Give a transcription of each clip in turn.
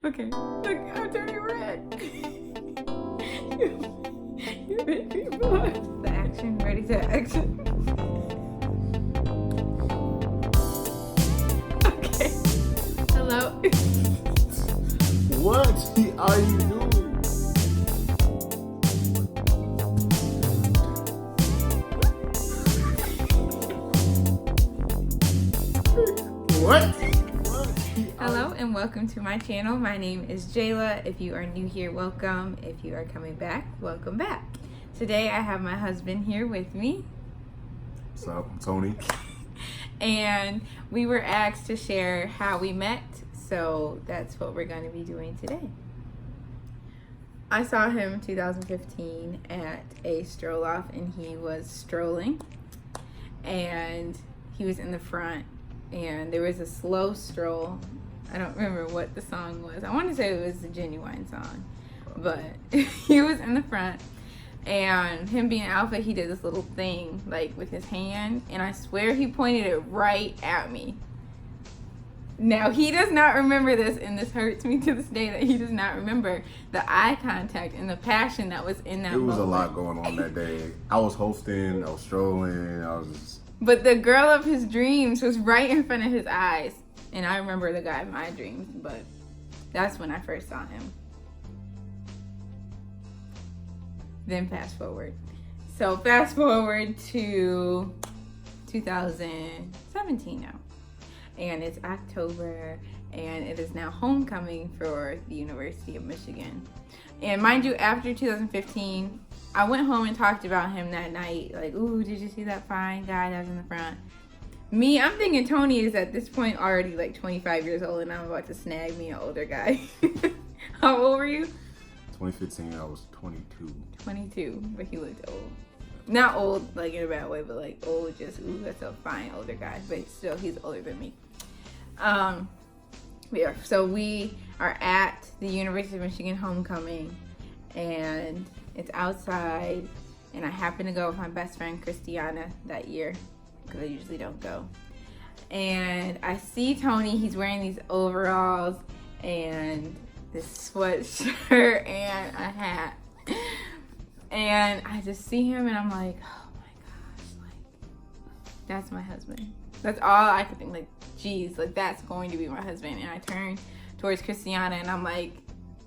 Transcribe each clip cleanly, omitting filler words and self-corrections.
Okay. Look, I'm turning red. You make me blush. The action, ready to action. Okay. Hello. What are you doing? What? Hello and welcome to my channel. My name is Jayla. If you are new here, welcome. If you are coming back, welcome back. Today I have my husband here with me. What's up? I'm Tony. And we were asked to share how we met, so that's what we're going to be doing today. I saw him in 2015 at a stroll off, and he was strolling, and he was in the front, and there was a slow stroll. I don't remember what the song was. I want to say it was the Genuine song, but he was in the front. And him being alpha, he did this little thing like with his hand, and I swear he pointed it right at me. Now he does not remember this, and this hurts me to this day that he does not remember the eye contact and the passion that was in that moment. It was a lot going on that day. I was hosting, I was strolling, But the girl of his dreams was right in front of his eyes, and I remember the guy of my dreams, but that's when I first saw him. Then fast forward. So fast forward to 2017 now. And it's October, and it is now homecoming for the University of Michigan. And mind you, after 2015, I went home and talked about him that night. Like, ooh, did you see that fine guy that was in the front? Me, I'm thinking Tony is at this point already like 25 years old, and I'm about to snag me an older guy. How old were you? 2015, I was 22. 22, but he looked old. Not old, like in a bad way, but like old, just, ooh, that's a fine older guy. But still, he's older than me. So we are at the University of Michigan homecoming, and it's outside, and I happen to go with my best friend, Christiana, that year, because I usually don't go. And I see Tony, he's wearing these overalls, and this sweatshirt, and a hat. And I just see him, and I'm like, oh my gosh, like, that's my husband. That's all I could think, like, geez, like, that's going to be my husband. And I turned towards Christiana, and I'm like,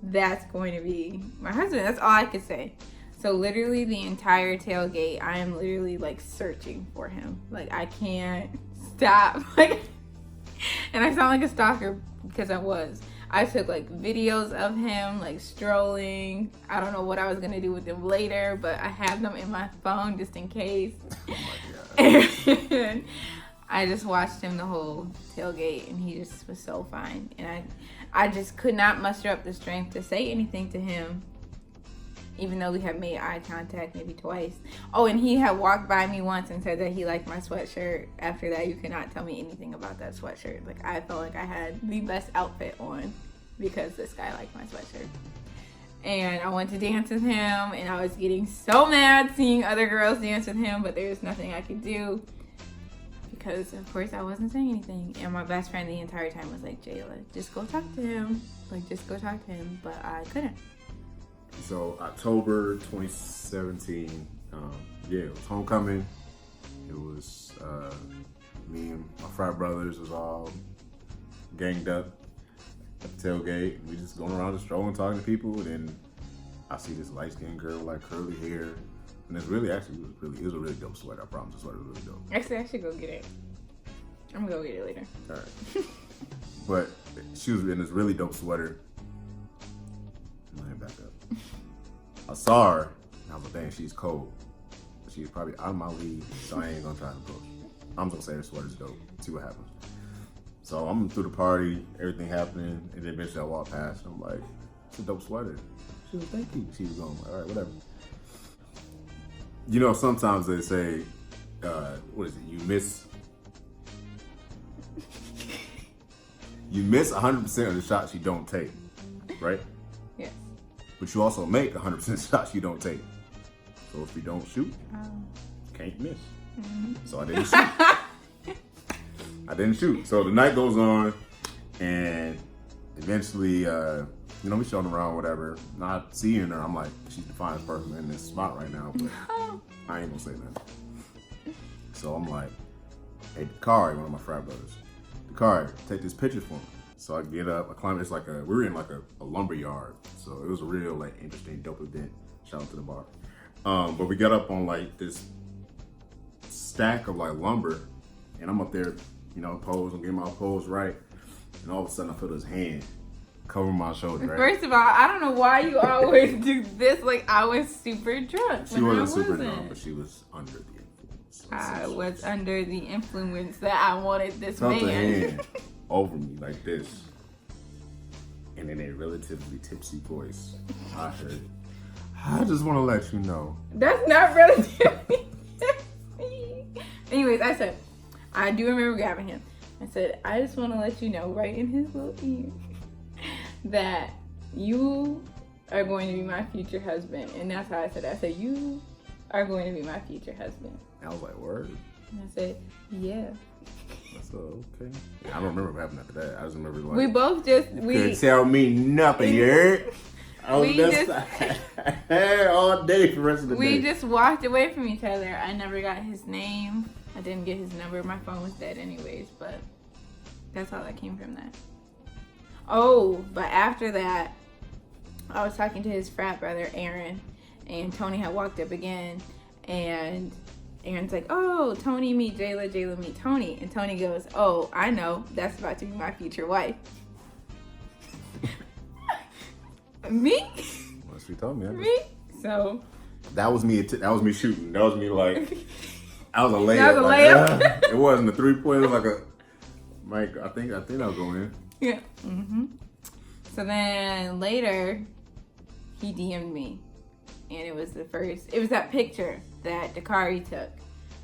that's going to be my husband. That's all I could say. So literally the entire tailgate, I am literally, like, searching for him. Like, I can't stop. Like, and I sound like a stalker because I was. I took like videos of him like strolling. I don't know what I was gonna do with them later, but I have them in my phone just in case. Oh my God. And I just watched him the whole tailgate, and he just was so fine. And I just could not muster up the strength to say anything to him, even though we had made eye contact maybe twice. Oh, and he had walked by me once and said that he liked my sweatshirt. After that, you could not tell me anything about that sweatshirt. Like, I felt like I had the best outfit on because this guy liked my sweatshirt. And I went to dance with him, and I was getting so mad seeing other girls dance with him, but there was nothing I could do because, of course, I wasn't saying anything. And my best friend the entire time was like, Jayla, just go talk to him. Like, just go talk to him. But I couldn't. So October 2017, it was homecoming. It was me and my frat brothers was all ganged up at the tailgate. We just going around just strolling, talking to people. And then I see this light-skinned girl with like curly hair, and it's really it was a really dope sweater. I promise, the sweater was really dope. Actually, I should go get it. I'm gonna go get it later. All right. But she was in this really dope sweater. Let me back up. I saw her, and I was like, dang, she's cold. But she's probably out of my league, so I ain't gonna try to approach. I'm just gonna say her sweater's dope, see what happens. So I'm through the party, everything happening, and then eventually I walk past, and I'm like, it's a dope sweater. She was like, thank you. She was going, all right, whatever. You know, sometimes they say, what is it, you miss 100% of the shots you don't take, right? Yes. But you also make 100% shots you don't take. So if you don't shoot, can't miss. Mm-hmm. So I didn't shoot. So the night goes on, and eventually, we showed around, whatever. Not seeing her, I'm like, she's the finest person in this spot right now, but I ain't gonna say nothing. So I'm like, hey, Dakari, one of my frat brothers, Dakari, take this picture for me. So I get up, I climb. It's like we were in like a lumber yard, so it was a real like interesting, dope event. Shout out to the bar. But we got up on like this stack of like lumber, and I'm up there, pose, I'm getting my pose right, and all of a sudden I feel his hand cover my shoulder. Right? First of all, I don't know why you always do this. Like, I was super drunk. She wasn't super drunk, but she was under the influence. I was under the influence that I wanted this felt man. the hand over me like this, and in a relatively tipsy voice, I heard, I just want to let you know. That's not relatively tipsy. Anyways, I said, I do remember grabbing him. I said, I just want to let you know right in his little ear that you are going to be my future husband. And that's how I said it. I said, you are going to be my future husband. I was like, word? And I said, yeah. So, okay. Yeah, I don't remember what happened after that. I just remember like, we both just, couldn't tell me nothing, you heard? I was all day for the rest of the day. We just walked away from each other. I never got his name. I didn't get his number. My phone was dead anyways, but that's how that came from that. Oh, but after that, I was talking to his frat brother, Aaron, and Tony had walked up again, and Aaron's like, oh, Tony meet Jayla, Jayla meet Tony. And Tony goes, oh, I know, that's about to be my future wife. Me? Well, she told me. Me? So. That was me shooting. That was me like, I was a layup. That was a layup? It wasn't a 3-point, it was like I think I'll go in. Yeah. Mm-hmm. So then later, he DM'd me. And it was that picture that Dakari took.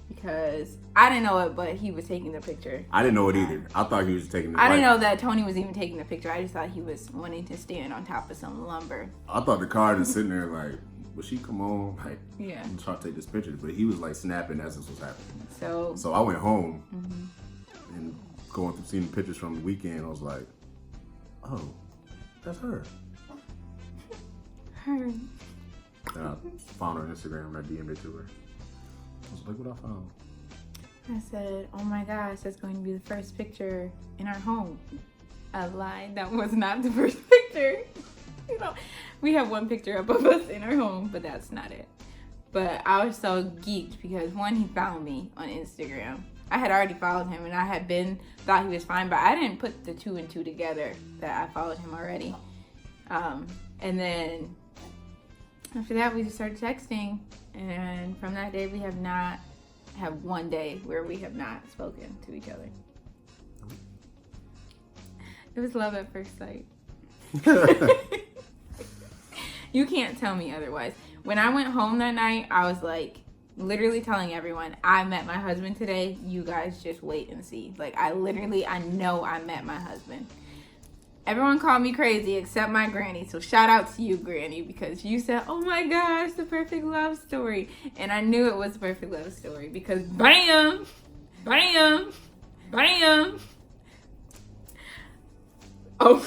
Because I didn't know it, but he was taking the picture. I didn't know it either. I thought he was taking the I didn't know that Tony was even taking the picture. I just thought he was wanting to stand on top of some lumber. I thought Dakari was sitting there like, will she come on? Like, yeah. I'm trying to take this picture. But he was like snapping as this was happening. So I went home and going through seeing the pictures from the weekend, I was like, oh, that's her. Her. And I found her on Instagram and I DM'd it to her. I was like, what I found? I said, oh my gosh, that's going to be the first picture in our home. I lied. That was not the first picture. We have one picture up of us in our home, but that's not it. But I was so geeked because one, he found me on Instagram. I had already followed him and I had thought he was fine, but I didn't put the 2 and 2 together that I followed him already. And then after that, we just started texting. And from that day, we have not had one day where we have not spoken to each other. It was love at first sight. You can't tell me otherwise. When I went home that night, I was like, literally telling everyone, I met my husband today. You guys just wait and see. Like, I know I met my husband. Everyone called me crazy except my granny. So shout out to you, Granny, because you said, oh my gosh, the perfect love story. And I knew it was the perfect love story because bam, bam, bam. Oh,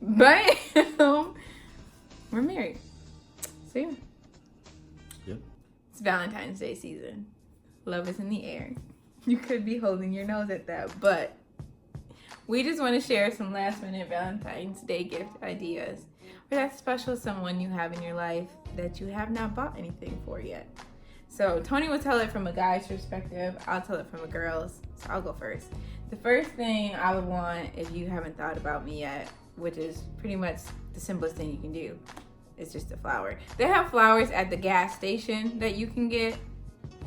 bam. We're married. So yeah. Yep. It's Valentine's Day season. Love is in the air. You could be holding your nose at that, but we just want to share some last minute Valentine's Day gift ideas for that special someone you have in your life that you have not bought anything for yet. So Tony will tell it from a guy's perspective. I'll tell it from a girl's. So I'll go first. The first thing I would want, if you haven't thought about me yet, which is pretty much the simplest thing you can do, is just a flower. They have flowers at the gas station that you can get.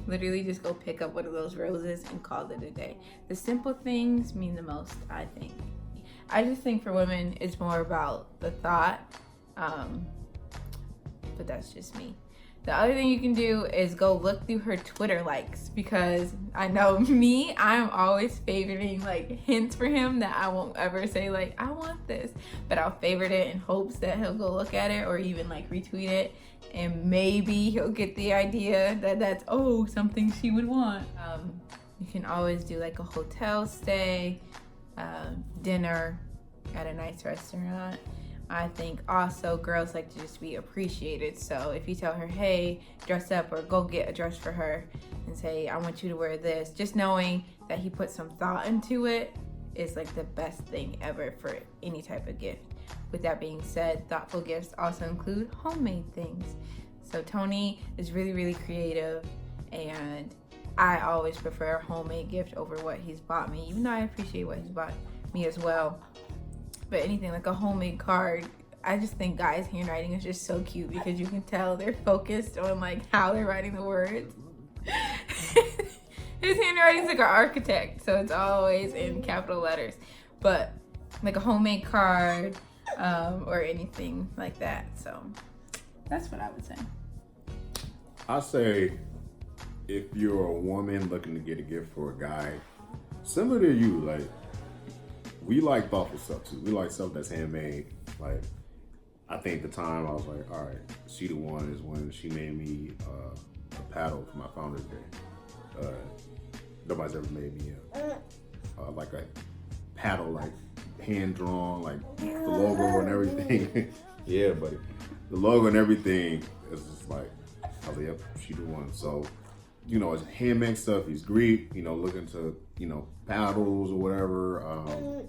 Literally just go pick up one of those roses and call it a day. The simple things mean the most, I think. I just think for women, it's more about the thought, but that's just me. The other thing you can do is go look through her Twitter likes, because I know me, I'm always favoriting like hints for him that I won't ever say like, I want this, but I'll favorite it in hopes that he'll go look at it or even like retweet it. And maybe he'll get the idea that that's, something she would want. You can always do like a hotel stay, dinner, at a nice restaurant. I think also girls like to just be appreciated. So if you tell her, hey, dress up, or go get a dress for her and say, I want you to wear this, just knowing that he put some thought into it is like the best thing ever for any type of gift. With that being said, thoughtful gifts also include homemade things. So Tony is really, really creative, and I always prefer a homemade gift over what he's bought me, even though I appreciate what he's bought me as well. But anything like a homemade card, I just think guys' handwriting is just so cute because you can tell they're focused on like how they're writing the words. His handwriting's like an architect, so it's always in capital letters. But like a homemade card or anything like that. So that's what I would say. I say if you're a woman looking to get a gift for a guy, similar to you, like, we like thoughtful stuff too. We like stuff that's handmade. Like, I think the time I was like, all right, she the one is when she made me a paddle for my Founder's Day. Nobody's ever made me like a paddle, like hand drawn, like the logo and everything. Yeah, buddy. The logo and everything is just like, I was like, yep, she the one. So, you know, it's handmade stuff. He's Greek, you know, looking to, you know, paddles or whatever.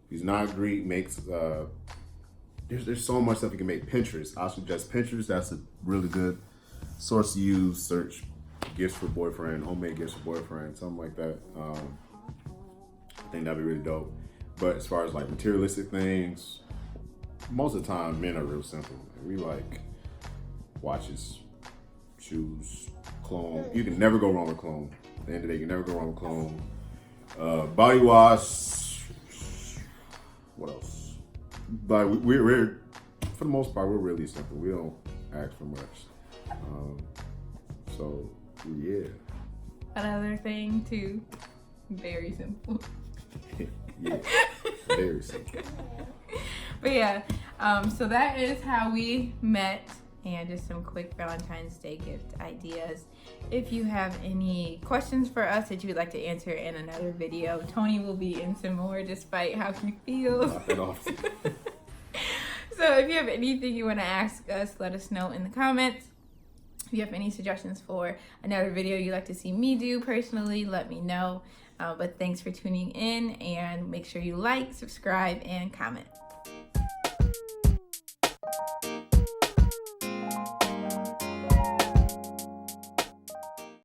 He's not Greek, makes, there's so much stuff you can make. Pinterest, I suggest Pinterest. That's a really good source to use. Search gifts for boyfriend, homemade gifts for boyfriend, something like that. I think that'd be really dope. But as far as like materialistic things, most of the time men are real simple. We like watches, shoes, cologne. You can never go wrong with cologne. At the end of the day, you can never go wrong with cologne. Body wash. What else? But we're for the most part, we're really simple. We don't ask for much. So yeah. Another thing too, very simple. Yeah, very simple. But yeah, so that is how we met, and just some quick Valentine's Day gift ideas. If you have any questions for us that you would like to answer in another video, Tony will be in some more despite how he feels. Not that often. So if you have anything you want to ask us, let us know in the comments. If you have any suggestions for another video you'd like to see me do personally, let me know. But thanks for tuning in, and make sure you like, subscribe, and comment.